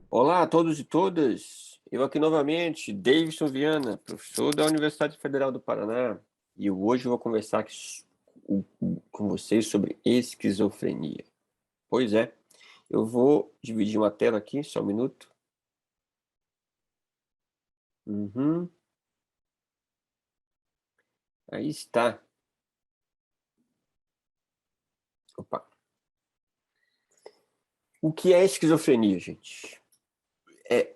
Olá a todos e todas, eu aqui novamente, Davidson Viana, professor da Universidade Federal do Paraná, e hoje eu vou conversar com vocês sobre esquizofrenia. Pois é, eu vou dividir uma tela aqui, só um minuto. Uhum, aí está. Opa. O que é esquizofrenia, gente?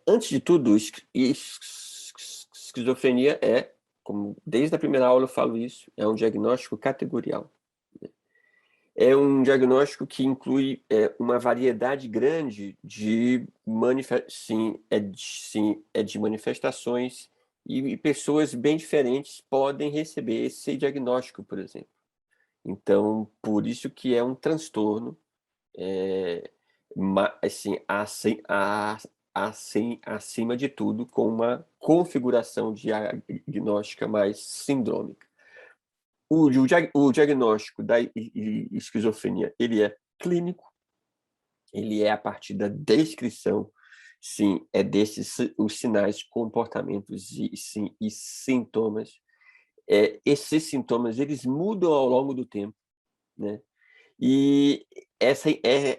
Antes de tudo, esquizofrenia como desde a primeira aula eu falo isso, é um diagnóstico categorial. É um diagnóstico que inclui uma variedade grande de manifestações e pessoas bem diferentes podem receber esse diagnóstico, por exemplo. Então, por isso que é um transtorno, acima de tudo, com uma configuração diagnóstica mais sindrômica. O diagnóstico da esquizofrenia, ele é clínico, ele é a partir da descrição, sim, é desses os sinais, comportamentos e sintomas. Esses sintomas, eles mudam ao longo do tempo, né? E é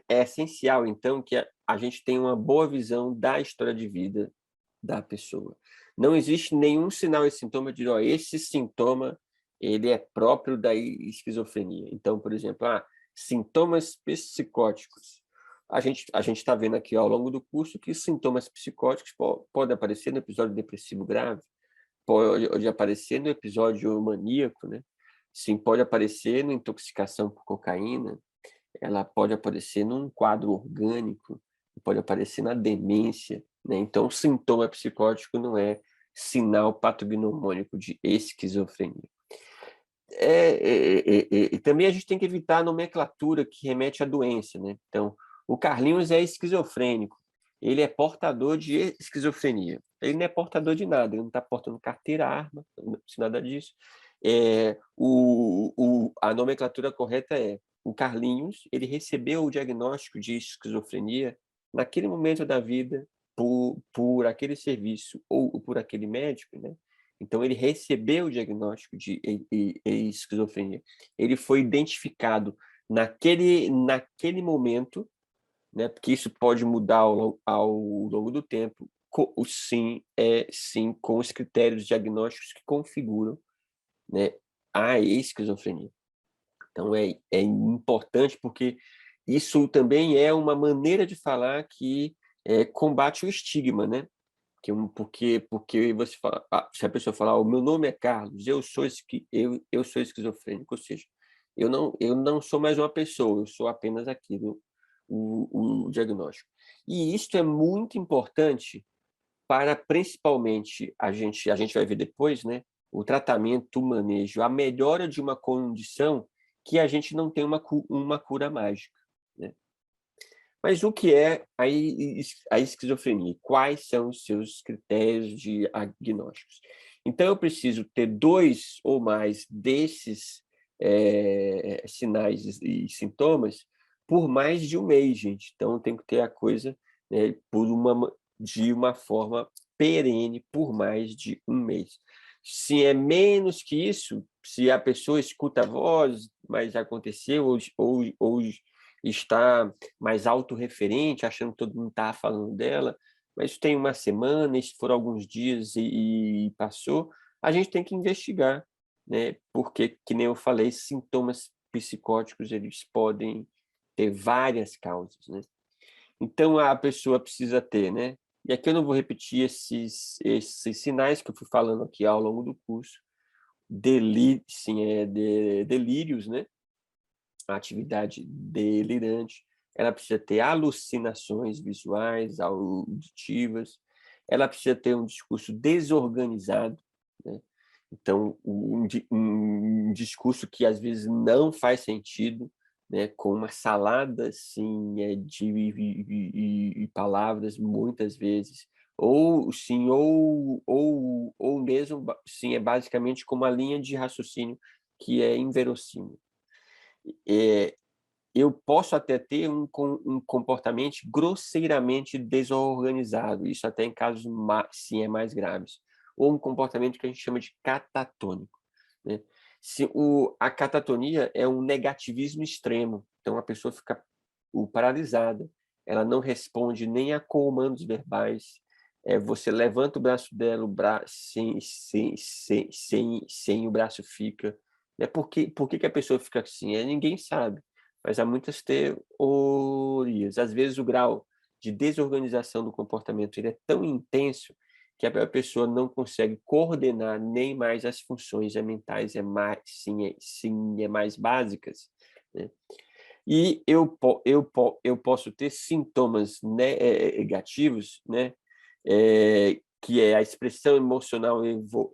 essencial, então, que a gente tenha uma boa visão da história de vida da pessoa. Não existe nenhum sinal e sintoma de, ó, esse sintoma ele é próprio da esquizofrenia. Então, por exemplo, sintomas psicóticos. A gente está vendo aqui ao longo do curso que sintomas psicóticos podem aparecer no episódio depressivo grave, pode aparecer no episódio maníaco, né? Sim, pode aparecer na intoxicação por cocaína, ela pode aparecer num quadro orgânico, pode aparecer na demência, né? Então, o sintoma psicótico não é sinal patognomônico de esquizofrenia. E também a gente tem que evitar a nomenclatura que remete à doença, né? Então, o Carlinhos é esquizofrênico, ele é portador de esquizofrenia. Ele não é portador de nada, ele não está portando carteira, arma, nada disso. A nomenclatura correta é: o Carlinhos, ele recebeu o diagnóstico de esquizofrenia naquele momento da vida por aquele serviço ou por aquele médico, né? Então, ele recebeu o diagnóstico de esquizofrenia. Ele foi identificado naquele momento, né? Porque isso pode mudar ao longo do tempo, sim, com os critérios diagnósticos que configuram, né, a esquizofrenia. Então, é importante porque isso também é uma maneira de falar que combate o estigma, né? Porque você fala, se a pessoa falar, o meu nome é Carlos, eu sou esquizofrênico, ou seja, eu não sou mais uma pessoa, eu sou apenas aquilo, o diagnóstico. E isto é muito importante para, principalmente, a gente vai ver depois, né, o tratamento, o manejo, a melhora de uma condição que a gente não tem uma cura mágica, né? Mas o que é a esquizofrenia? Quais são os seus critérios diagnósticos? Então, eu preciso ter 2 ou mais desses sinais e sintomas por mais de um mês, gente. Então, eu tenho que ter a coisa, né, de uma forma perene por mais de um mês. Se é menos que isso, se a pessoa escuta a voz, mas aconteceu, ou está mais autorreferente, achando que todo mundo está falando dela, mas tem uma semana, e se for alguns dias e passou, a gente tem que investigar, né? Porque, que nem eu falei, sintomas psicóticos, eles podem ter várias causas, né? Então, a pessoa precisa ter, né? E aqui eu não vou repetir esses sinais que eu fui falando aqui ao longo do curso, delírios, né? A atividade delirante, ela precisa ter alucinações visuais, auditivas, ela precisa ter um discurso desorganizado, né? Então, um discurso que às vezes não faz sentido, né? Com uma salada assim, de palavras, muitas vezes, ou sim, ou mesmo sim, é basicamente com uma linha de raciocínio que é inverossímil. eu posso até ter um comportamento grosseiramente desorganizado, isso até em casos sim, mais graves, ou um comportamento que a gente chama de catatônico, né? A catatonia é um negativismo extremo, então a pessoa fica paralisada, ela não responde nem a comandos verbais, você levanta o braço dela, o braço sem o braço fica. Por que a pessoa fica assim? Ninguém sabe, mas há muitas teorias. Às vezes o grau de desorganização do comportamento ele é tão intenso que a pessoa não consegue coordenar nem mais as funções mentais mais básicas, né? E eu posso ter sintomas negativos, né? Que é a expressão emocional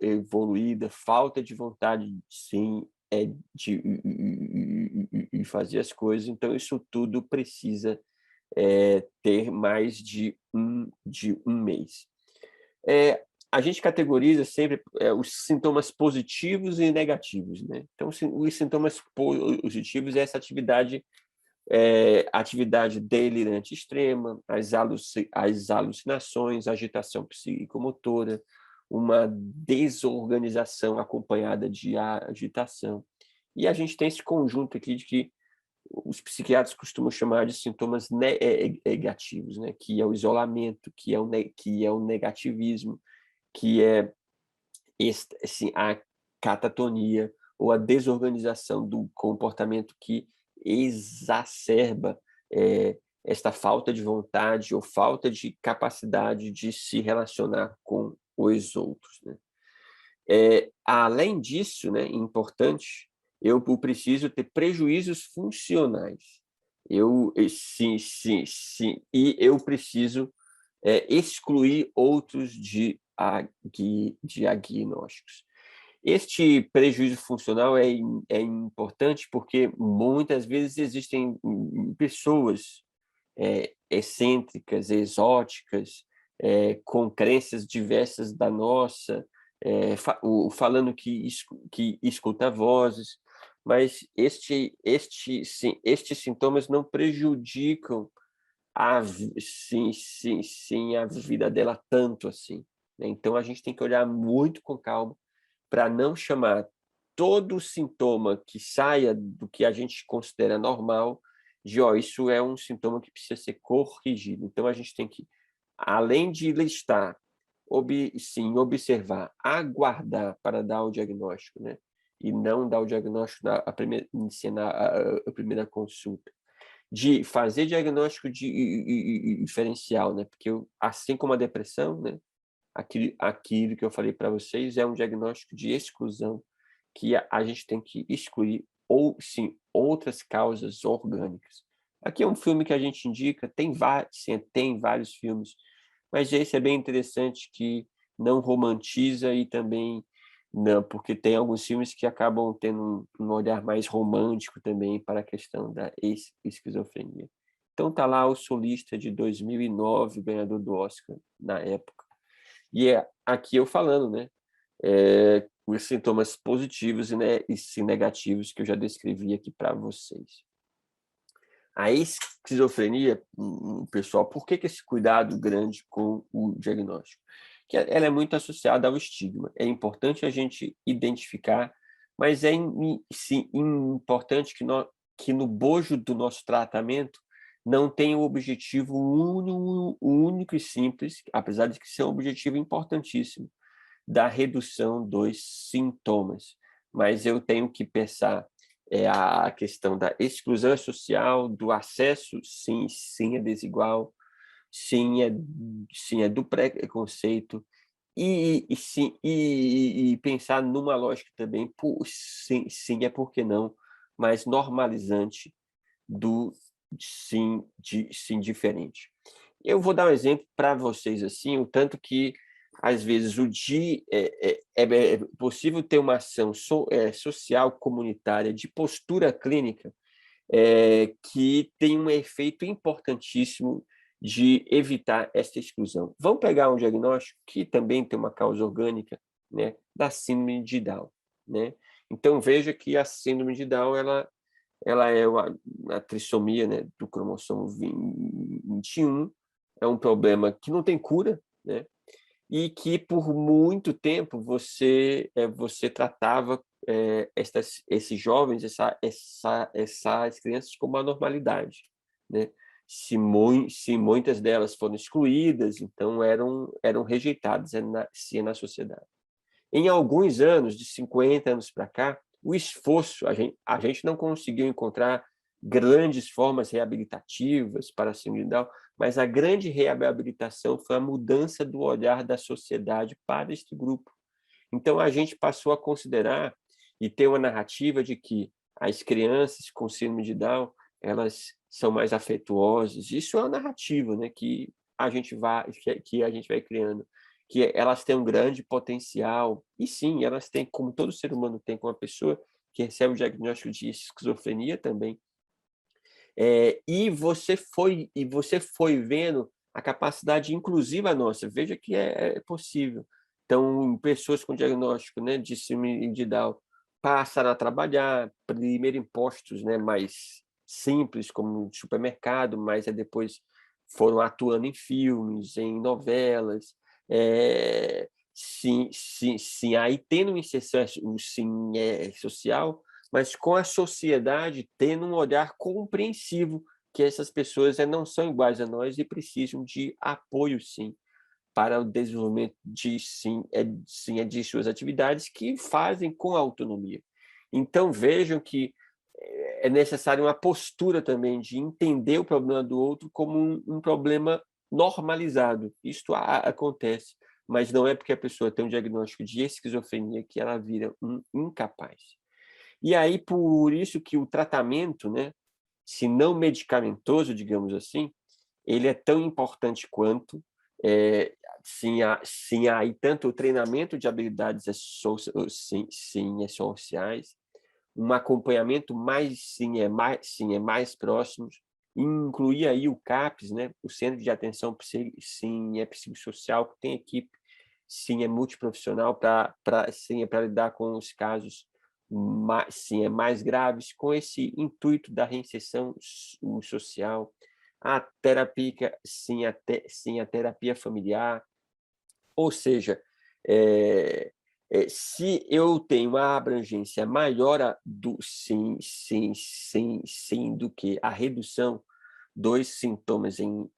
evoluída, falta de vontade, sim, de fazer as coisas. Então, isso tudo precisa ter mais de um mês. A gente categoriza sempre os sintomas positivos e negativos, né? Então, os sintomas positivos é essa atividade delirante extrema, as alucinações, agitação psicomotora, uma desorganização acompanhada de agitação. E a gente tem esse conjunto aqui de que os psiquiatras costumam chamar de sintomas negativos, né? Que é o isolamento, que é o negativismo, que é assim, a catatonia ou a desorganização do comportamento que exacerba esta falta de vontade ou falta de capacidade de se relacionar com os outros, né? Além disso, né, importante, eu preciso ter prejuízos funcionais. Sim, e eu preciso excluir outros diagnósticos. Este prejuízo funcional é importante porque muitas vezes existem pessoas excêntricas, exóticas, com crenças diversas da nossa, falando que escuta vozes, mas estes sintomas não prejudicam a vida dela tanto assim, né? Então a gente tem que olhar muito com calma para não chamar todo sintoma que saia do que a gente considera normal de, isso é um sintoma que precisa ser corrigido. Então a gente tem que, além de listar, observar, aguardar para dar o diagnóstico, né? E não dar o diagnóstico iniciar a primeira consulta, de fazer diagnóstico diferencial, né? Porque assim como a depressão, né? Aquilo que eu falei para vocês é um diagnóstico de exclusão que a gente tem que excluir ou sim outras causas orgânicas. Aqui é um filme que a gente indica, tem vários filmes, mas esse é bem interessante que não romantiza e também não, porque tem alguns filmes que acabam tendo um olhar mais romântico também para a questão da esquizofrenia. Então tá lá o Solista de 2009, ganhador do Oscar na época. E aqui eu falando, né? Os sintomas positivos e negativos que eu já descrevi aqui para vocês. A esquizofrenia, pessoal, por que esse cuidado grande com o diagnóstico? Que ela é muito associada ao estigma. É importante a gente identificar, mas sim, importante que no bojo do nosso tratamento não tenha o objetivo único e simples, apesar de que ser um objetivo importantíssimo, da redução dos sintomas. Mas eu tenho que pensar a questão da exclusão social, do acesso, sim é desigual, sim é do preconceito, e pensar numa lógica também, sim é por que não, mas normalizante do sim diferente. Eu vou dar um exemplo para vocês, assim, o tanto que, às vezes, é possível ter uma ação social, comunitária, de postura clínica, que tem um efeito importantíssimo de evitar essa exclusão. Vamos pegar um diagnóstico que também tem uma causa orgânica, né, da síndrome de Down, né? Então, veja que a síndrome de Down, ela ela é a trissomia, né, do cromossomo 21, é um problema que não tem cura, né, e que por muito tempo você tratava esses jovens, essas crianças como uma normalidade, né? Se muitas delas foram excluídas, então eram rejeitadas na sociedade. Em alguns anos, de 50 anos para cá, o esforço, a gente não conseguiu encontrar grandes formas reabilitativas para a síndrome de Down, mas a grande reabilitação foi a mudança do olhar da sociedade para este grupo. Então, a gente passou a considerar e ter uma narrativa de que as crianças com síndrome de Down, elas são mais afetuosas. Isso é uma narrativa, né, que a gente vai criando, que elas têm um grande potencial. E sim, elas têm, como todo ser humano tem, com uma pessoa que recebe o diagnóstico de esquizofrenia também. E você foi vendo a capacidade inclusiva nossa. Veja que é possível. Então, pessoas com diagnóstico, né, de síndrome de Down passaram a trabalhar, primeiro em postos, né, mais simples, como supermercado, mas depois foram atuando em filmes, em novelas. Sim, sim, sim. Aí tendo um inserção, o sim social, mas com a sociedade tendo um olhar compreensivo que essas pessoas não são iguais a nós e precisam de apoio, sim, para o desenvolvimento de suas atividades que fazem com autonomia. Então, vejam que é necessário uma postura também de entender o problema do outro como um problema normalizado. Isto acontece, mas não é porque a pessoa tem um diagnóstico de esquizofrenia que ela vira um incapaz. E aí, por isso que o tratamento, né, se não medicamentoso, digamos assim, ele é tão importante quanto, sim, há aí tanto o treinamento de habilidades sociais, um acompanhamento mais próximo, incluir aí o CAPS, né, o Centro de Atenção Psicossocial, que tem equipe, multiprofissional para lidar com os casos mais graves, com esse intuito da reinserção social, a terapia, a terapia familiar, ou seja, se eu tenho uma abrangência maior do que a redução dos sintomas em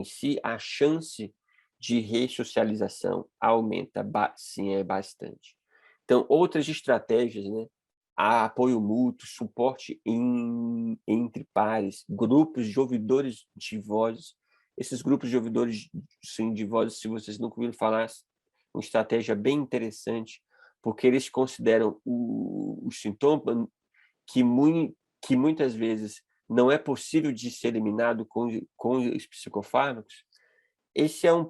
si, a chance de ressocialização aumenta bastante. Então, outras estratégias, né? Há apoio mútuo, suporte entre pares, grupos de ouvidores de vozes. Esses grupos de ouvidores de vozes, se vocês nunca ouviram falar, uma estratégia bem interessante, porque eles consideram o sintoma que muitas vezes não é possível de ser eliminado com os psicofármacos. Esse é um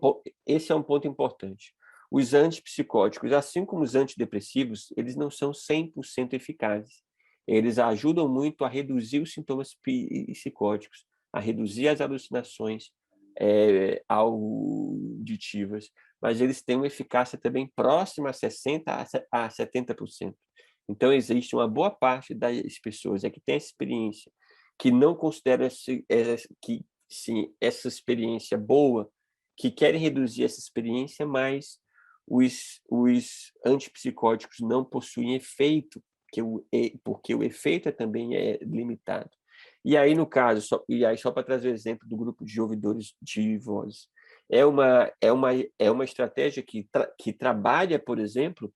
ponto importante. Os antipsicóticos, assim como os antidepressivos, eles não são 100% eficazes. Eles ajudam muito a reduzir os sintomas psicóticos, a reduzir as alucinações auditivas, mas eles têm uma eficácia também próxima a 60% a 70%. Então, existe uma boa parte das pessoas que tem essa experiência, que não consideram essa experiência boa, que querem reduzir essa experiência, mas os antipsicóticos não possuem efeito, porque o efeito também é limitado. E aí, no caso, só para trazer o exemplo do grupo de ouvidores de voz, é uma estratégia que trabalha, por exemplo,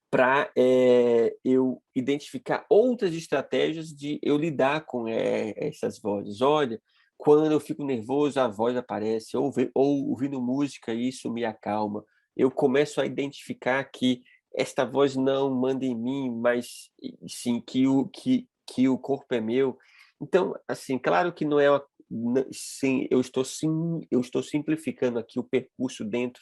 para eu identificar outras estratégias de eu lidar com essas vozes. Olha, quando eu fico nervoso, a voz aparece, ou ouvindo música, isso me acalma. Eu começo a identificar que esta voz não manda em mim, mas sim que o corpo é meu. Então, assim, claro que não é sim, eu estou simplificando aqui o percurso dentro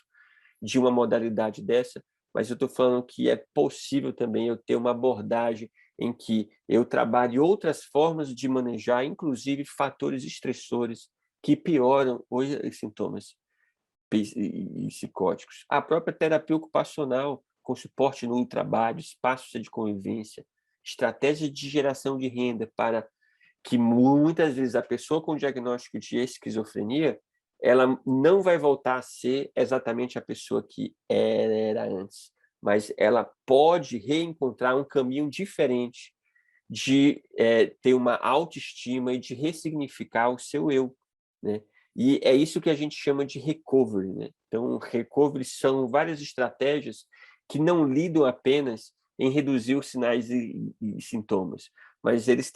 de uma modalidade dessa, mas eu estou falando que é possível também eu ter uma abordagem em que eu trabalhe outras formas de manejar, inclusive fatores estressores que pioram os sintomas psicóticos. A própria terapia ocupacional, com suporte no trabalho, espaços de convivência, estratégias de geração de renda para que muitas vezes a pessoa com diagnóstico de esquizofrenia, ela não vai voltar a ser exatamente a pessoa que era antes, mas ela pode reencontrar um caminho diferente de ter uma autoestima e de ressignificar o seu eu, né? E é isso que a gente chama de recovery, né? Então, recovery são várias estratégias que não lidam apenas em reduzir os sinais e sintomas, mas eles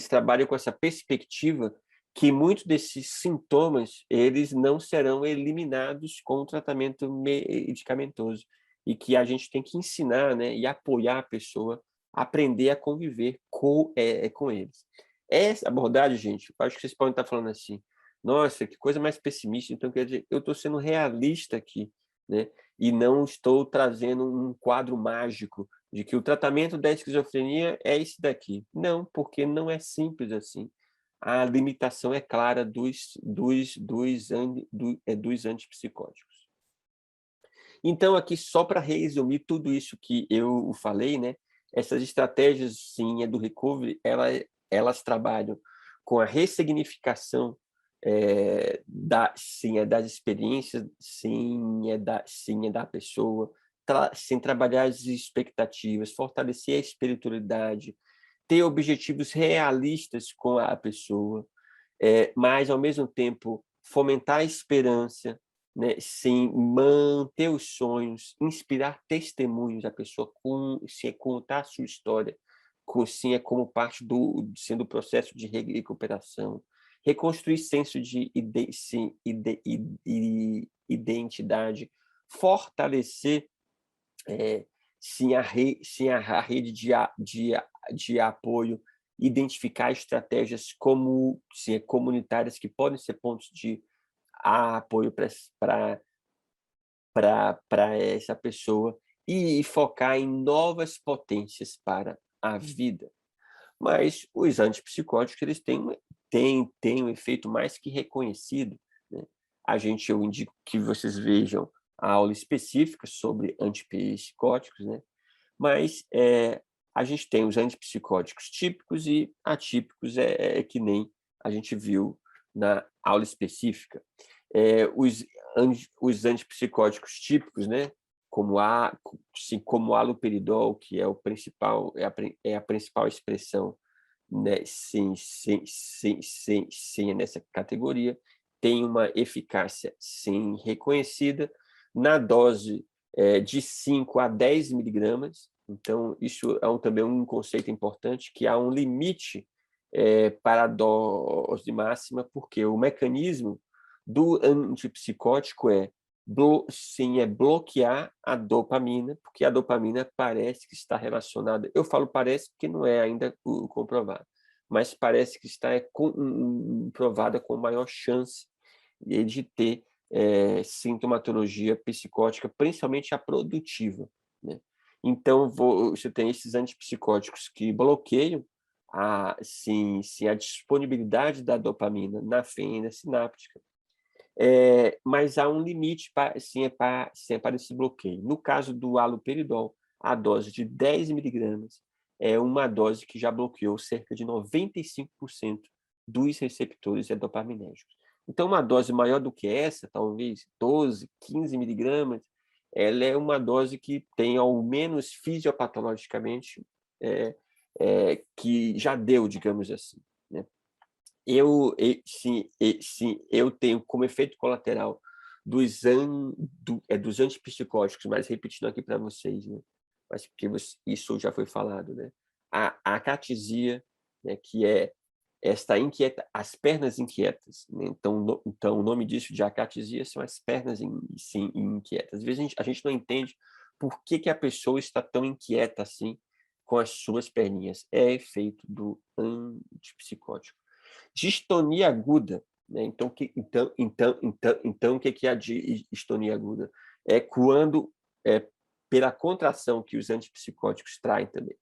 trabalham com essa perspectiva que muitos desses sintomas eles não serão eliminados com o tratamento medicamentoso e que a gente tem que ensinar, né, e apoiar a pessoa a aprender a conviver com eles. Essa abordagem, gente, eu acho que vocês podem estar falando assim, nossa, que coisa mais pessimista, então quer dizer, eu estou sendo realista aqui, né? E não estou trazendo um quadro mágico de que o tratamento da esquizofrenia é esse daqui. Não, porque não é simples assim. A limitação é clara dos antipsicóticos. Então, aqui, só para resumir tudo isso que eu falei, né? Essas estratégias, sim, do recovery, elas trabalham com a ressignificação das experiências, sim, é da pessoa, sem trabalhar as expectativas, fortalecer a espiritualidade, ter objetivos realistas com a pessoa, mas, ao mesmo tempo, fomentar a esperança, né? Sim, manter os sonhos, inspirar testemunhos, a pessoa contar a sua história, sim, é como parte sendo processo de recuperação, reconstruir senso de identidade, fortalecer sim, a rede de apoio, identificar estratégias comunitárias que podem ser pontos de apoio para essa pessoa e focar em novas potências para a vida. Mas os antipsicóticos eles têm um efeito mais que reconhecido, né? Eu indico que vocês vejam a aula específica sobre antipsicóticos, né? Mas a gente tem os antipsicóticos típicos e atípicos, que nem a gente viu na aula específica. Os antipsicóticos típicos, né? Como o haloperidol, que é a principal expressão, né? Sim, é nessa categoria, tem uma eficácia sim reconhecida na dose de 5 a 10 miligramas. Então, isso é também um conceito importante, que há um limite para a dose máxima, porque o mecanismo do antipsicótico é bloquear a dopamina, porque a dopamina parece que está relacionada, eu falo parece porque não é ainda comprovado, mas parece que está provada com maior chance de ter sintomatologia psicótica, principalmente a produtiva, né? Então, você tem esses antipsicóticos que bloqueiam a disponibilidade da dopamina na fenda sináptica, mas há um limite para esse bloqueio. No caso do haloperidol, a dose de 10 miligramas é uma dose que já bloqueou cerca de 95% dos receptores dopaminérgicos. Então, uma dose maior do que essa, talvez 12, 15 miligramas, ela é uma dose que tem, ao menos fisiopatologicamente, que já deu, digamos assim, né? Eu tenho como efeito colateral dos antipsicóticos, mas repetindo aqui para vocês, né? Mas porque isso já foi falado, né? A acatesia, né? Que é as pernas inquietas, né? Então, o nome disso de acatesia são as pernas inquietas. Às vezes a gente não entende por que a pessoa está tão inquieta assim com as suas perninhas. É efeito do antipsicótico. Distonia aguda, né? Então, o que é a distonia aguda? É quando, pela contração que os antipsicóticos trazem também,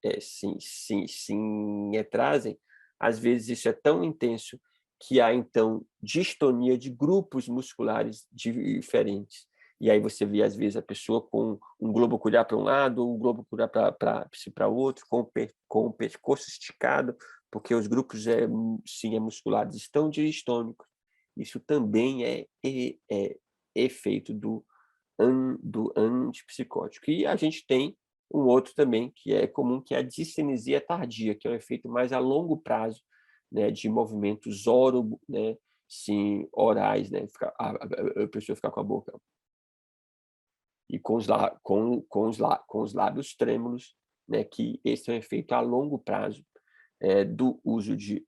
trazem, às vezes isso é tão intenso que há, então, distonia de grupos musculares diferentes. e aí você vê, às vezes, a pessoa com um globo ocular para um lado, um globo ocular para o outro, com o pescoço esticado, porque os grupos sim, musculares estão diastônicos. Isso também é efeito do antipsicótico. E a gente tem um outro também, que é comum, que é a discinesia tardia, que é um efeito mais a longo prazo, né, de movimentos né, sim, orais, né, a pessoa ficar com a boca e com os lábios trêmulos, né, que esse é um efeito a longo prazo do uso de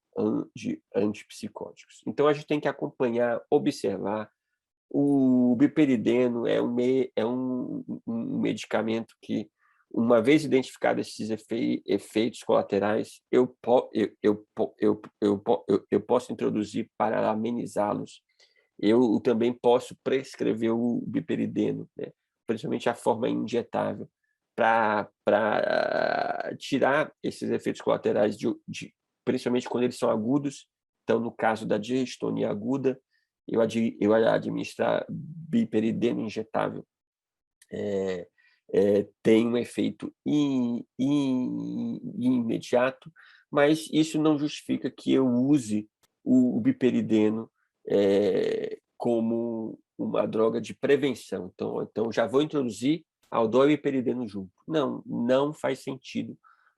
antipsicóticos. Então, a gente tem que acompanhar, observar. O biperideno é um medicamento que, uma vez identificados esses efeitos colaterais, eu posso introduzir para amenizá-los. Eu também posso prescrever o biperideno, né? Principalmente a forma injetável, para tirar esses efeitos colaterais, principalmente quando eles são agudos. Então, no caso da diastonia aguda, eu administrar biperideno injetável tem um efeito imediato, mas isso não justifica que eu use o biperideno como uma droga de prevenção. Então já vou introduzir aldol e biperideno junto. Não faz sentido,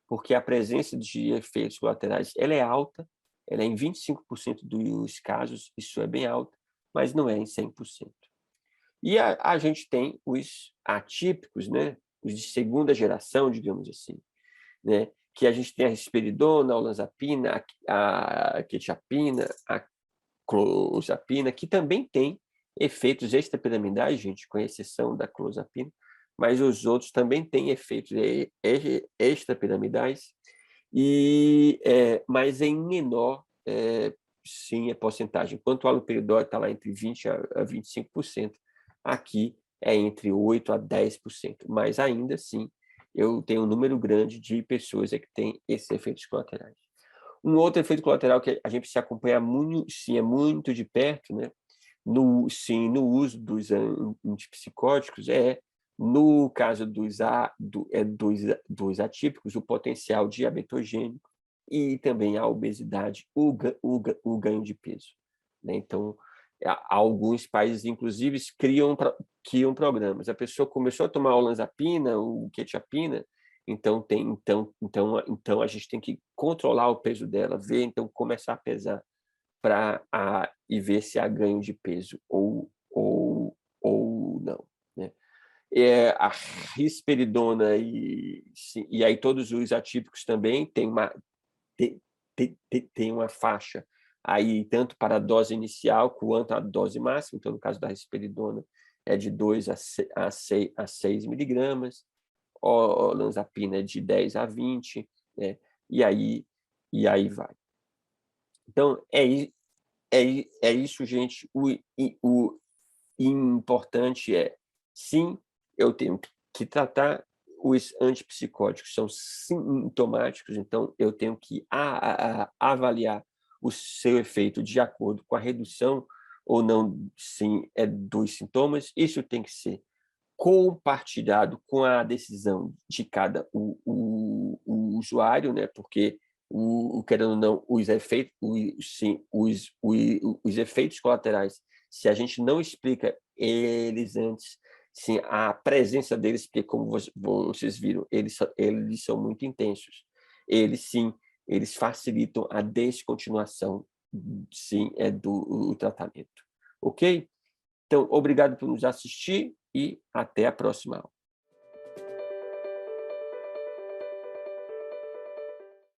porque a presença de efeitos colaterais ela é alta, ela é em 25% dos casos, isso é bem alto, mas não é em 100%. E a gente tem os atípicos, né? Os de segunda geração, digamos assim, né? Que a gente tem a risperidona, a olanzapina, a quetiapina, a clozapina, que também tem efeitos extrapiramidais, gente, com exceção da clozapina, mas os outros também têm efeitos extrapiramidais, mas em menor, sim, a porcentagem. Enquanto o haloperidol está lá entre 20% a 25%, aqui é entre 8% a 10%, mas ainda assim eu tenho um número grande de pessoas que têm esses efeitos colaterais. Um outro efeito colateral que a gente precisa acompanhar muito de perto, né? No uso dos antipsicóticos, no caso dos atípicos, o potencial diabetogênico e também a obesidade, o ganho de peso, né? Então, alguns países, inclusive, criam programas. A pessoa começou a tomar olanzapina, o quetiapina, então a gente tem que controlar o peso dela, começar a pesar e ver se há ganho de peso ou não, né? A risperidona e aí todos os atípicos também tem uma faixa aí tanto para a dose inicial quanto a dose máxima. Então, no caso da risperidona, é de 2 a 6 miligramas, olanzapina é de 10 a 20, né? E aí vai. Então, é isso, gente. O importante sim, eu tenho que tratar. Os antipsicóticos são sintomáticos, então eu tenho que avaliar o seu efeito de acordo com a redução ou não, sim, dos sintomas. Isso tem que ser compartilhado com a decisão de cada o usuário, né? Porque querendo ou não, os efeitos colaterais, se a gente não explica eles antes, sim, a presença deles, porque como vocês viram, eles são muito intensos. Eles facilitam a descontinuação, sim, do tratamento. Ok? Então, obrigado por nos assistir e até a próxima aula.